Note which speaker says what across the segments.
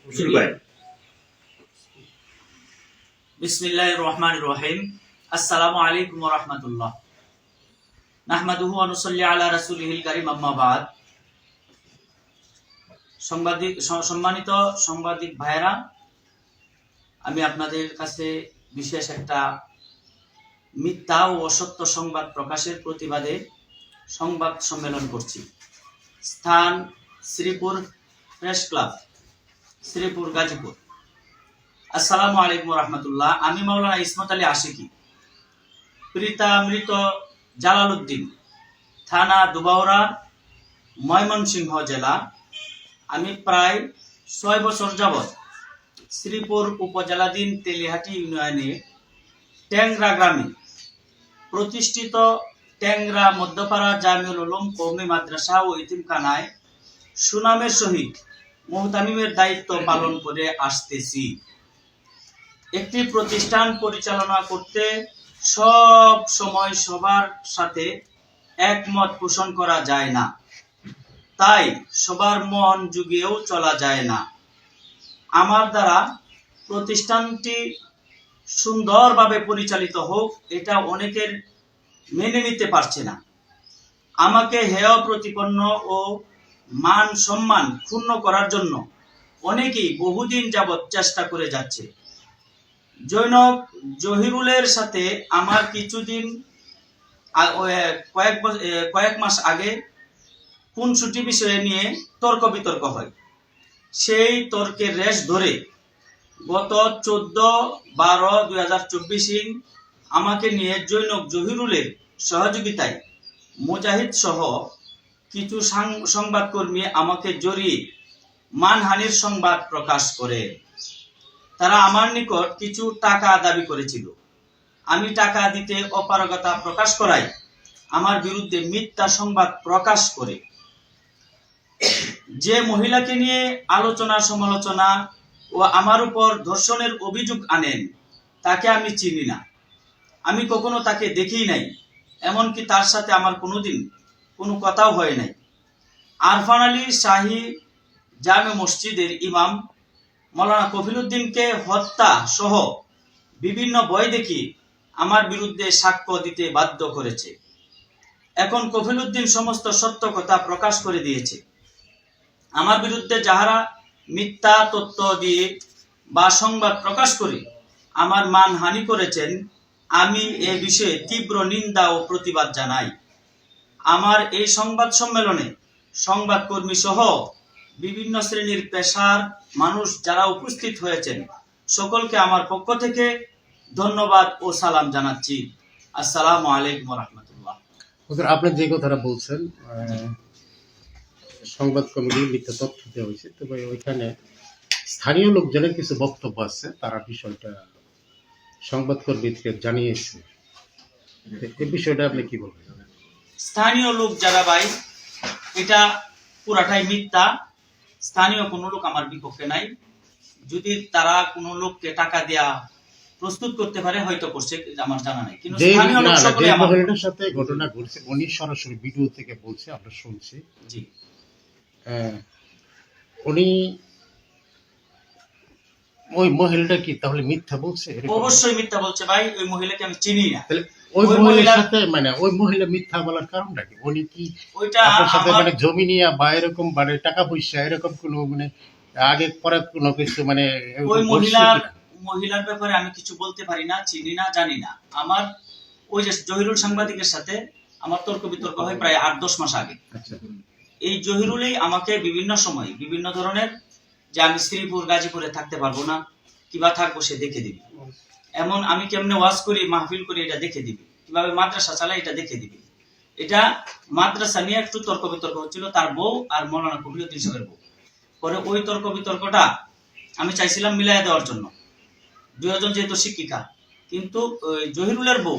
Speaker 1: শুরু করেন।
Speaker 2: বিসমিল্লাহির রহমানির রহিম। আসসালামু আলাইকুম ওয়া রাহমাতুল্লাহ। নাহমাদুহু ওয়া নুসাল্লি আলা রাসূলিহিল কারীম, আম্মা বাদ। সম্মানিত সাংবাদিক ভাইরা, আমি আপনাদের কাছে বিশেষ একটা মিথ্যা ও অসত্য সংবাদ প্রকাশের প্রতিবাদে সংবাদ সম্মেলন করছি। স্থান শ্রীপুর প্রেস ক্লাব, শ্রীপুর, গাজীপুর। আসসালামু আলাইকুম ওয়া রাহমাতুল্লাহ। আমি মাওলানা ইসমত আলী আশিকি, পিতা মৃত জালালউদ্দিন, থানা দুবাউরা, ময়মনসিংহ জেলা। আমি প্রায় 6 বছর যাবৎ শ্রীপুর উপজেলাধীন তেলিহাটি ইউনিয়নে ট্যাংরা গ্রামে প্রতিষ্ঠিত ট্যাংরা মধ্যপাড়া জামিউল উলুম কওমি মাদ্রাসা ও ইতিমখানায় সুনামের সহিত মুহতামিমের দায়িত্ব পালন করে আসতেছি। একটি প্রতিষ্ঠান পরিচালনা করতে সব সময় সবার সাথে একমত পোষণ করা যায় না, তাই সবার মন যুগেও চলা যায় না। আমার দ্বারা প্রতিষ্ঠানটি সুন্দরভাবে পরিচালিত হোক, এটা অনেকের মেনে নিতে পারছে না। আমাকে হেয় প্রতিপন্ন ও মান সম্মান ক্ষুণ্ণ করার জন্য অনেকেই বহুদিন যাবৎ চেষ্টা করে যাচ্ছে। জৈনক জহিরুলের সাথে আমার কিছুদিন কয়েক মাস আগে খুনসুটি বিষয়ে নিয়ে তর্ক বিতর্ক হয়। সেই তর্কের রেশ ধরে গত 14/12/2024 আমাকে নিয়ে জৈনক জহিরুলের সহযোগিতায় মুজাহিদ সহ কিছু সংবাদকর্মী আমাকে জড়িয়ে মানহানির সংবাদ প্রকাশ করে। তারা আমার নিকট কিছু টাকা দাবি করেছিল। আমি টাকা দিতে অপারগতা প্রকাশ করায় আমার বিরুদ্ধে মিথ্যা সংবাদ প্রকাশ করে যে মহিলাকে নিয়ে আলোচনা সমালোচনা ও আমার উপর ধর্ষণের অভিযোগ আনেন, তাকে আমি চিনি না। আমি কখনো তাকে দেখি নাই, এমনকি তার সাথে আমার কোনোদিন কোনো কথাও হয় নাই। আরফান আলী শাহী জামে মসজিদের ইমাম মাওলানা কফিলউদ্দিনকে হত্যা সহ বিভিন্ন ভয় দেখিয়ে আমার বিরুদ্ধে সাক্ষ্য দিতে বাধ্য করেছে। এখন কফিলউদ্দিন সমস্ত সত্য কথা প্রকাশ করে দিয়েছে। আমার বিরুদ্ধে যাহারা মিথ্যা তথ্য দিয়ে বা সংবাদ প্রকাশ করে আমার মানহানি করেছেন, আমি এ বিষয়ে তীব্র নিন্দা ও প্রতিবাদ জানাই। আমার এই সংবাদ সম্মেলনে সংবাদকর্মী সহ বিভিন্ন শ্রেণীর পেশার মানুষ যারা উপস্থিত হয়েছেন, সকলকে আমার পক্ষ থেকে ধন্যবাদ ও সালাম জানাচ্ছি। আসসালামু আলাইকুম ওয়া রাহমাতুল্লাহ।
Speaker 3: আপনি যে কথাটা বলছেন, সংবাদ কমিটি মিথ্যা তথ্য দেওয়া হয়েছে, তবে ওইখানে স্থানীয় লোকজনের কিছু বক্তব্য আছে, তারা বিষয়টা সংবাদকর্মীকে জানিয়েছে। এই বিষয়টা আপনি কি বলবেন?
Speaker 2: স্থানীয় লোক যারা ভাই, এটা পুরাটাই মিথ্যা। স্থানীয় কোনো লোক আমার বিপক্ষে নাই। যদি তারা কোনো লোককে টাকা দেয়া প্রস্তুত করতে পারে, হয়তো করছে, আমার জানা নাই। কিন্তু স্থানীয় লোক সকলে আমার
Speaker 3: মহিলার সাথে ঘটনা ঘটছে, উনি সরাসরি ভিডিও থেকে বলছে, আমরা শুনছি।
Speaker 2: জি,
Speaker 3: উনি ওই মহিলাটা কি তাহলে মিথ্যা বলছে?
Speaker 2: অবশ্যই মিথ্যা বলছে ভাই। ওই মহিলাকে আমি চিনি না।
Speaker 3: ওই মহিলার সাথে ওই মহিলা মিথ্যা বলার কারণটা কি? উনি কি আপনার সাথে জমি নিয়ে বা এরকম টাকা পয়সা এরকম কোনো আগে পরে কোনো কিছু
Speaker 2: ওই মহিলার ব্যাপারে আমি কিছু বলতে পারি না, চিনি না, জানি না। আমার ওই যে জহিরুল সাংবাদিকের সাথে আমার তর্ক বিতর্ক হয় প্রায় 8-10 মাস আগে। এই জহিরুলই আমাকে বিভিন্ন সময় বিভিন্ন ধরনের যে আমি শ্রীপুর গাজীপুরে থাকতে পারবো না, কিবা থাকবো সে দেখে দিবি, এমন আমি কেমনে ওয়াজ করি, মাহফিল করি, এটা দেখে দিবি, কিভাবে মাদ্রাসা চালাই এটা দেখে দিবি। এটা মাদ্রাসা নিয়ে একটু তর্ক বিতর্ক হচ্ছিল, তার বউ আর মাওলানা কফিলউদ্দিন সাহেবের বউ। পরে ওই তর্ক বিতর্কটা আমি চাইছিলাম মিলাই দেওয়ার জন্য, দুজন যেহেতু শিক্ষিকা। কিন্তু জহিরুলের বউ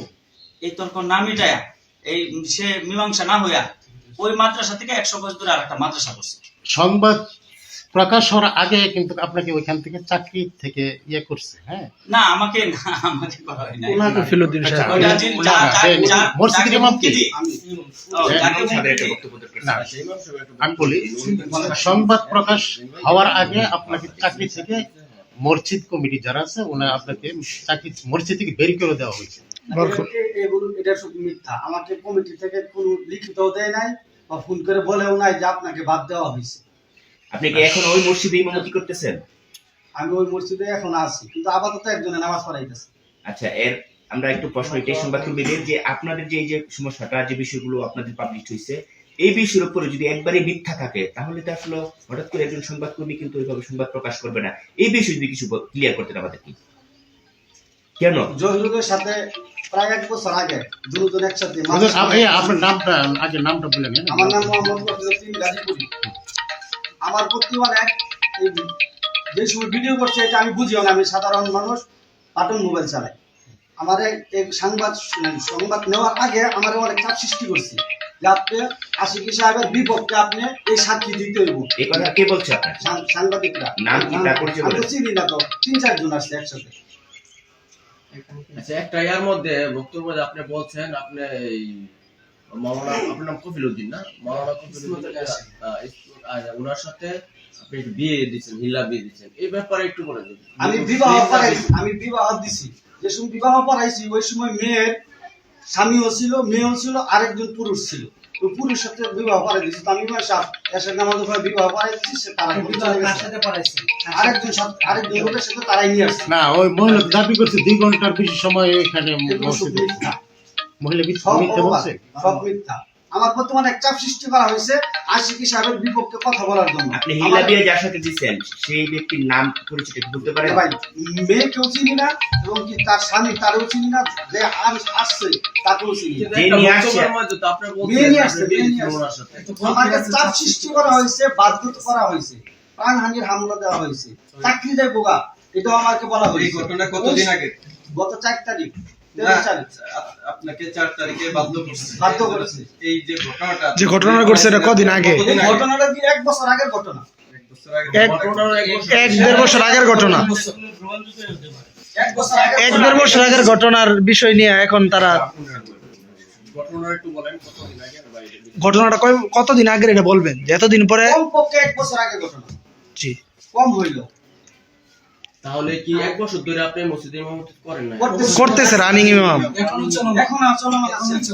Speaker 2: এই তর্ক না মিটায়া, এই সে মীমাংসা না হইয়া ওই মাদ্রাসা থেকে 100 গজ দূরে আর একটা মাদ্রাসা করছে।
Speaker 3: সংবাদ প্রকাশ হওয়ার আগে কিন্তু আপনাকে ওইখান থেকে চাকরি থেকে ইয়ে করছে, হ্যাঁ?
Speaker 2: না আমাকে করা হয় নাই।
Speaker 1: ওনাকে ফিরোদ্দিন
Speaker 3: আচ্ছা,
Speaker 1: সাহেব
Speaker 2: ওটা
Speaker 3: মসজিদের ইমাম কি?
Speaker 2: না,
Speaker 3: আমি বলি সংবাদ প্রকাশ হওয়ার আগে আপনাকে চাকরি থেকে মসজিদ কমিটি যারা আছে ওনারা আপনাকে চাকরি মসজিদ থেকে বের করে দেওয়া হয়েছে।
Speaker 4: এগুলো এটা শুধু মিথ্যা। আমাকে কমিটি থেকে কোনো লিখিতও দেয় নাই বা ফোন করে বলেও নাই যে আপনাকে বাদ দেওয়া হয়েছে।
Speaker 5: আপনি কি এখন ওই মসজিদে ইমামতি করতেছেন?
Speaker 4: আমি ওই মসজিদে এখন আছি, কিন্তু আপাতত একজনে নামাজ পড়াইতেছে।
Speaker 5: আচ্ছা, আমরা একটু প্রশ্ন এটাই সংবাদ কর্মীদের যে আপনাদের যে এই যে সমস্যাটা, যে বিষয়গুলো আপনাদের পাবলিশ হয়েছে, এই বিষয়ের উপরে যদি একবারে মিথ্যা থাকে তাহলে তো আসলে হঠাৎ করে একজন সংবাদকর্মী কিন্তু ওইভাবে সংবাদ প্রকাশ করবে না। এই বিষয়ে যদি কিছু ক্লিয়ার করতেন আমাদের কি, কেন?
Speaker 4: জহিরুলের সাথে প্রায় 1 বছর আগে দুজন একসাথে
Speaker 3: আপনার নামটা আগে নামটা বলে নেন।
Speaker 4: আমার নাম মোহাম্মদ রফিকুদ্দিন গাজীপুরি। আমার প্রতি অনেক এই যে সময় ভিডিও করছে এটা আমি বুঝিও না, আমি সাধারণ মানুষ, বাটন মোবাইল চালাই। আমার এই সংবাদ নেওয়ার আগে আমার অনেক চাপ সৃষ্টি করছে যে আপনি আশিকি সাহেবের বিপক্ষে আপনি এই সাক্ষী দিতে হইব।
Speaker 5: এই কথা কে বলছে আপনার?
Speaker 4: সাংবাদিকরা।
Speaker 5: নাম কি তার পরিচয়
Speaker 4: আমি
Speaker 5: বলেন?
Speaker 4: তো চিনি না, তো 3-4 জন আসছে একসাথে।
Speaker 6: আচ্ছা, একটা ইয়ার মধ্যে বক্তব্য আপনি বলছেন আপনি এই মাওলানা, আপনার নাম কফিলউদ্দিন না? মাওলানা কফিলউদ্দিন ওনার সাথে আপনি বিয়ে দিচ্ছেন, হিল্লা বিয়ে দিচ্ছেন, এই ব্যাপারে একটু বলে দিন।
Speaker 4: আমি বিবাহ দিছি। যে সময় বিবাহ পড়াইছি ওই সময় মেয়ের স্বামীও ছিল, মেয়েও ছিল, আরেকজন পুরুষ ছিল। ওই পুরুষ সাথে বিবাহ পড়াই দিছি। তো আমি এসে নামাজ পড়ে বিবাহ পড়াই দিছি, সে তারা সাথে পড়াইছি। আরেকজন লোকের সাথে তারাই নিয়ে আসছে।
Speaker 3: না, ওই মহিলা দাবি করছে 2 ঘন্টার বেশি সময় ওইখানে
Speaker 4: এগুলো সব
Speaker 3: মসজিদে
Speaker 4: মিথ্যা।
Speaker 3: মহিলা
Speaker 4: সব
Speaker 3: মিথ্যা বলছে।
Speaker 4: সব মিথ্যা। আমার বর্তমানে এক চাপ সৃষ্টি করা হয়েছে আশিকি সাহেবের বিপক্ষে কথা বলার জন্য।
Speaker 5: আপনি হিলা বিয়ে যার সাথে দিচ্ছেন সেই ব্যক্তির নাম পরিচয় একটু বলতে পারেন?
Speaker 4: ভাই, মেয়েকেও চিনি না এবং কি তার স্বামী তারও চিনি না, যে আসছে তাকেও চিনি না।
Speaker 5: যে নিয়ে আসছে,
Speaker 6: বক্তব্যের মধ্যে তো আপনি বলছেন
Speaker 4: মেয়ে নিয়ে আসছে,
Speaker 6: আপনি বিয়ে
Speaker 4: মেয়ে নিয়ে
Speaker 6: দিচ্ছেন
Speaker 4: আসছে।
Speaker 6: ওনার সাথে।
Speaker 4: আমাকে চাপ সৃষ্টি করা হয়েছে, বাধ্যত করা হয়েছে, প্রাণহানির হামলা দেওয়া হয়েছে, চাকরি দেয় বোগা, এটাও আমাকে বলা হয়েছে।
Speaker 7: এই ঘটনা কতদিন আগে?
Speaker 4: গত 4 তারিখ,
Speaker 7: না,
Speaker 4: 13 তারিখ
Speaker 7: আপনাকে 4 তারিখে বাধ্য করছে।
Speaker 4: বাধ্য করেছে।
Speaker 7: এই যে ঘটনাটা
Speaker 1: ঘটছে এটা কদিন আগে?
Speaker 4: এই ঘটনাটা কি 1 বছর আগের ঘটনা?
Speaker 7: 1 বছর আগে।
Speaker 6: ঘটনার
Speaker 1: 1-1.5 বছর আগের ঘটনা।
Speaker 4: 1 বছর আগে
Speaker 1: 1-1.5 বছর আগের ঘটনার বিষয় নিয়ে এখন তারা
Speaker 6: ঘটনা একটু বলেন কতদিন আগে না ভাই?
Speaker 1: ঘটনাটা কতদিন আগের এটা বলবেন, যে এতদিন পরে?
Speaker 4: কমপক্ষে 1 বছর আগের ঘটনা,
Speaker 1: জি,
Speaker 4: কম হইল।
Speaker 6: তাহলে কি 1 বছর ধরে আপনি মসজিদে ইমামতি করেন না?
Speaker 1: করতেছে রানিং ইমাম।
Speaker 4: এখন চলমান আছে।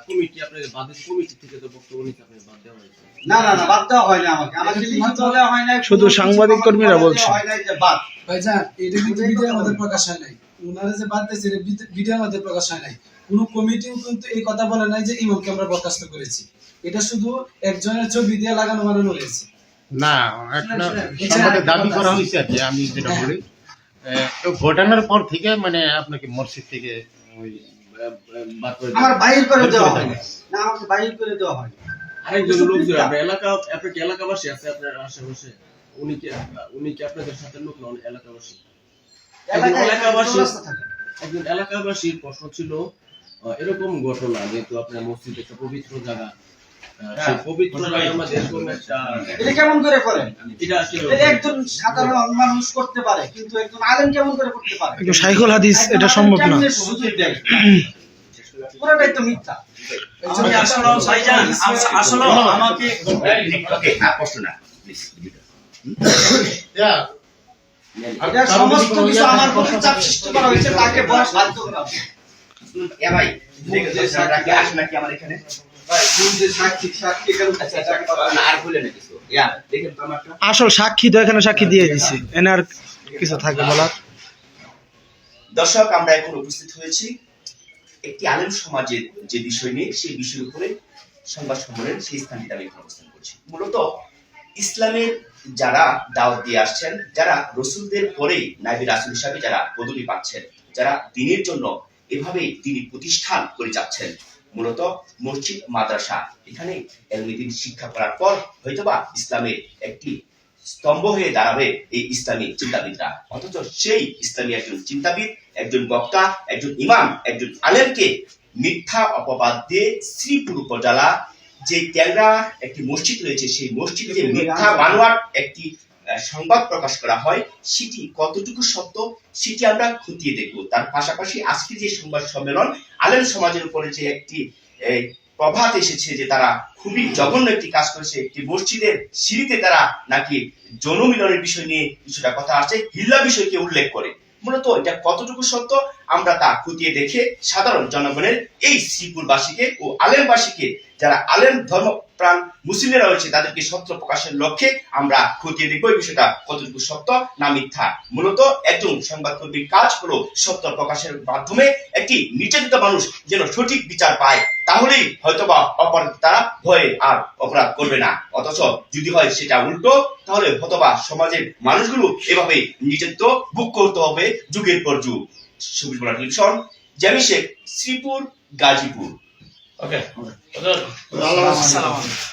Speaker 6: কমিটি আপনাকে বাদ দিয়েছে, কমিটি থেকে তো বক্তব্য নিতে আপনি বাদ দেওয়া হয়েছে।
Speaker 4: না না না, বাদ দেওয়া হয় না। আমাকে লিখিত দেওয়া হয় না।
Speaker 1: শুধু সাংবাদিক কর্মীরা বলছে।
Speaker 4: হয় না যে বাদ।
Speaker 8: ভাইজান, এটা কিন্তু ভিডিওর মধ্যে প্রকাশ হয় নাই। ওনারা যে বাদ দিয়েছে, এটা ভিডিওর মধ্যে প্রকাশ হয় নাই। কোনো কমিটিও কিন্তু এই কথা বলে নাই যে ইমামকে আমরা বরখাস্ত করেছি। এটা শুধু একজনের ছবি দিয়ে লাগানো বানানো হয়েছে।
Speaker 3: না, একটা সম্বন্ধে দাবি করা হয়েছে আর কি। আমি যেটা বলি, ঘটনার পর থেকে মানে আপনাকে মসজিদ থেকে ওই
Speaker 6: বাদ করে
Speaker 4: আমার বাহির করে
Speaker 3: বের
Speaker 4: দেওয়া
Speaker 3: করে
Speaker 4: হয়
Speaker 3: দেওয়া
Speaker 4: না, আমাকে বাহির করে দেওয়া হয়।
Speaker 6: আরেকজন লোকজন আপনার এলাকা, আপনার কি এলাকাবাসী আছে আপনার আশেপাশে? উনি কি আপনাদের সাথে লোক নন? এলাকাবাসী, এলাকাবাসী, একজন এলাকাবাসীর প্রশ্ন ছিল এরকম ঘটনা, যেহেতু আপনার মসজিদ একটা পবিত্র জায়গা, সেই পবিত্র জায়গার মধ্যে এরকম একটা,
Speaker 4: এটা কেমন করে করেন?
Speaker 6: এটা আসলে
Speaker 4: এটা একজন সাধারণ মানুষ করতে পারে, কিন্তু একজন আলেম কেমন করে করতে পারে?
Speaker 1: একদম শাইখুল হাদিস, এটা সম্ভব না।
Speaker 4: কেমনে সুযোগ দেয়? পুরোটাই তো মিথ্যা।
Speaker 2: আমি আসলে ভাইজান, আসলে আমাকে
Speaker 5: ওকে, আর প্রশ্ন না প্লিজ।
Speaker 4: এটা সমস্ত কিছু আমার প্রতি চাপ সৃষ্টি করা হয়েছে, তাকে বলা বাধ্য করা হয়েছে।
Speaker 5: এ ভাই, দেখে আসেন নাকি আমার এখানে?
Speaker 4: ভাই, তুমি যে সাক্ষী কেন?
Speaker 5: না, আর বলে না কিছু। দেখেন তো আমারটা।
Speaker 1: আসল সাক্ষী তো এখানে সাক্ষী দিয়ে দিছে, এনে আর কিছু থাকে বলার?
Speaker 5: দর্শক, আমরা এখন উপস্থিত হয়েছি একটি আলেম সমাজের যে বিষয় নিয়ে, সেই বিষয়ের উপরে সংবাদ সম্মেলনের সেই স্থানটিতে আমি অবস্থান করছি। মূলত ইসলামের যারা দাওয়াত দিয়ে আসছেন, যারা রসুলদের পরেই নাইবি রাসূল হিসাবে যারা পদবি পাচ্ছেন, যারা দ্বীনের জন্য এভাবে দ্বীনি প্রতিষ্ঠান করে যাচ্ছেন, মূলত মসজিদ মাদ্রাসা, এখানে ইলমে দ্বীন শিক্ষা করার পর হয়তোবা ইসলামের একটি স্তম্ভ হয়ে দাঁড়াবে এই ইসলামী চিন্তাবিদরা। অথচ সেই ইসলামী একজন চিন্তাবিদ, একজন বক্তা, একজন ইমাম, একজন আলেমকে মিথ্যা অপবাদ দিয়ে শ্রীপুর উপজেলা যে ট্যাংরা একটি মসজিদ রয়েছে, সেই মসজিদে যে মিথ্যা বানোয়ার একটি সংবাদ প্রকাশ করা হয় সেটি কতটুকু সত্য সেটি আমরা খতিয়ে দেখব। তার পাশাপাশি আজকে যে সংবাদ সম্মেলন আলেম সমাজের উপরে যে একটি প্রভাত এসেছে, যে তারা খুবই জঘন্য একটি কাজ করেছে, একটি মসজিদের সিঁড়িতে তারা নাকি যৌন মিলনের বিষয় নিয়ে কিছুটা কথা আসছে, হিল্লা বিষয়কে উল্লেখ করে, মূলত এটা কতটুকু সত্য আমরা তা খতিয়ে দেখে সাধারণ জনগণের এই শ্রীপুরবাসীকে ও আলেমবাসীকে, যারা আলেম ধর্মপ্রাণ মুসলিমরা রয়েছে, তাদেরকে সত্য প্রকাশের লক্ষ্যে আমরা খতিয়ে দেখবো এই বিষয়টা কতটুকু সত্য না মিথ্যা। মূলত একজন সংবাদকর্মীর কাজ হলো সত্য প্রকাশের মাধ্যমে একটি নির্যাতিত মানুষ যেন সঠিক বিচার পায়, তাহলেই হয়তোবা অপরাধ তারা ভয়ে আর অপরাধ করবে না। অথচ যদি হয় সেটা উল্টো, তাহলে হয়তোবা সমাজের মানুষগুলো এভাবে নির্যাতিত বুক করতে হবে যুগের পর যুগ। সবুজ বলা টেলিভিশন, জামি শেখ, শ্রীপুর, গাজীপুর।
Speaker 2: ওকে।
Speaker 1: আসসালামু আলাইকুম।